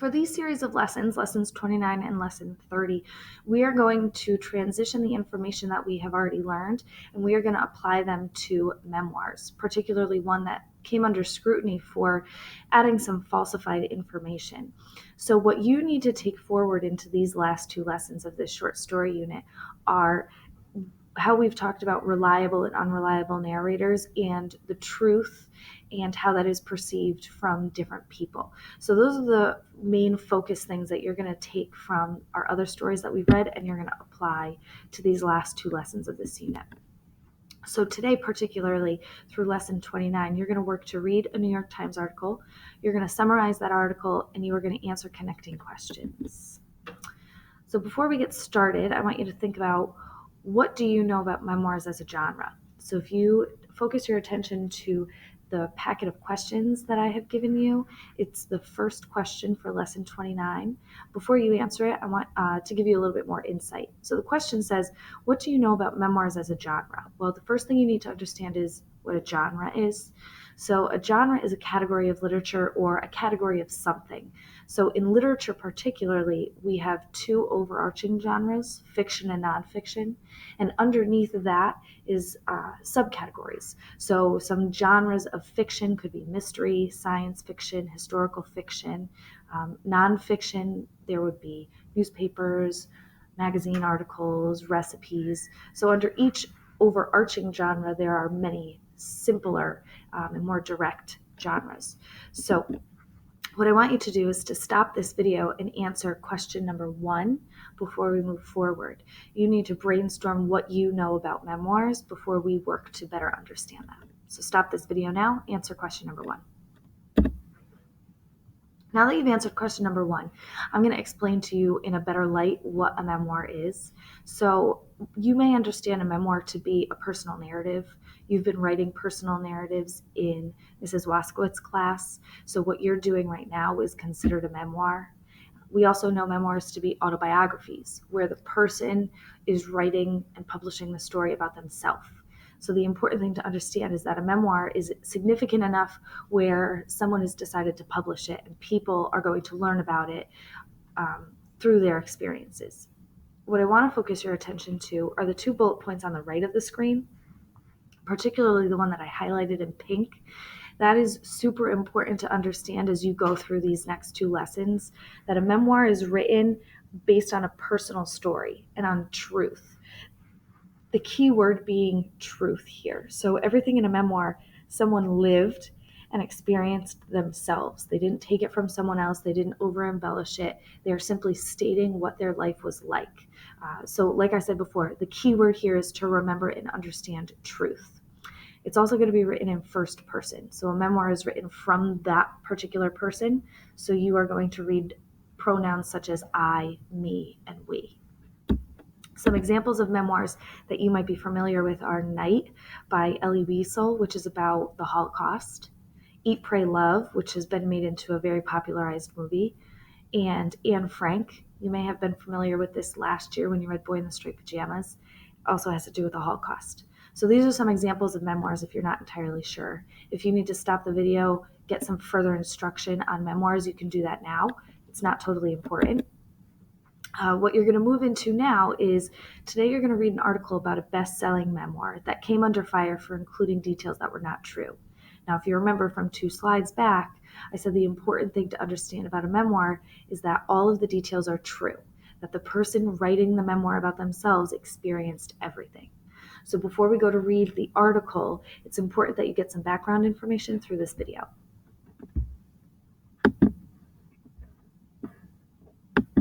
For these series of lessons, lessons 29 and lesson 30, we are going to transition the information that we have already learned, and we are going to apply them to memoirs, particularly one that came under scrutiny for adding some falsified information. So what you need to take forward into these last two lessons of this short story unit are how we've talked about reliable and unreliable narrators and the truth and how that is perceived from different people. So those are the main focus things that you're going to take from our other stories that we've read and you're going to apply to these last two lessons of this unit. So today, particularly through lesson 29, you're going to work to read a New York Times article, you're going to summarize that article, and you are going to answer connecting questions. So before we get started, I want you to think about, what do you know about memoirs as a genre? So if you focus your attention to the packet of questions that I have given you, it's the first question for lesson 29. Before you answer it, I want to give you a little bit more insight. So the question says, what do you know about memoirs as a genre? Well, the first thing you need to understand is what a genre is. So a genre is a category of literature or a category of something. So in literature particularly, we have two overarching genres, fiction and nonfiction, and underneath that is subcategories. So some genres of fiction could be mystery, science fiction, historical fiction. Nonfiction, there would be newspapers, magazine articles, recipes. So under each overarching genre, there are many simpler and more direct genres. So what I want you to do is to stop this video and answer question number 1 before we move forward. You need to brainstorm what you know about memoirs before we work to better understand them. So stop this video now, answer question number 1. Now that you've answered question number 1, I'm going to explain to you in a better light what a memoir is. So you may understand a memoir to be a personal narrative. You've been writing personal narratives in Mrs. Waskowitz class. So what you're doing right now is considered a memoir. We also know memoirs to be autobiographies, where the person is writing and publishing the story about themselves. So the important thing to understand is that a memoir is significant enough where someone has decided to publish it and people are going to learn about it through their experiences. What I want to focus your attention to are the 2 bullet points on the right of the screen, particularly the one that I highlighted in pink. That is super important to understand as you go through these next 2 lessons, that a memoir is written based on a personal story and on truth. The key word being truth here. So everything in a memoir, someone lived and experienced themselves. They didn't take it from someone else. They didn't over-embellish it. They're simply stating what their life was like. So like I said before, the key word here is to remember and understand truth. It's also going to be written in first person. So a memoir is written from that particular person. So you are going to read pronouns such as I, me, and we. Some examples of memoirs that you might be familiar with are Night by Elie Wiesel, which is about the Holocaust, Eat, Pray, Love, which has been made into a very popularized movie, and Anne Frank. You may have been familiar with this last year when you read Boy in the Striped Pajamas. It also has to do with the Holocaust. So these are some examples of memoirs if you're not entirely sure. If you need to stop the video, get some further instruction on memoirs, you can do that now. It's not totally important. What you're going to move into now is, today you're going to read an article about a best-selling memoir that came under fire for including details that were not true. Now, if you remember from 2 slides back, I said the important thing to understand about a memoir is that all of the details are true, that the person writing the memoir about themselves experienced everything. So before we go to read the article, it's important that you get some background information through this video.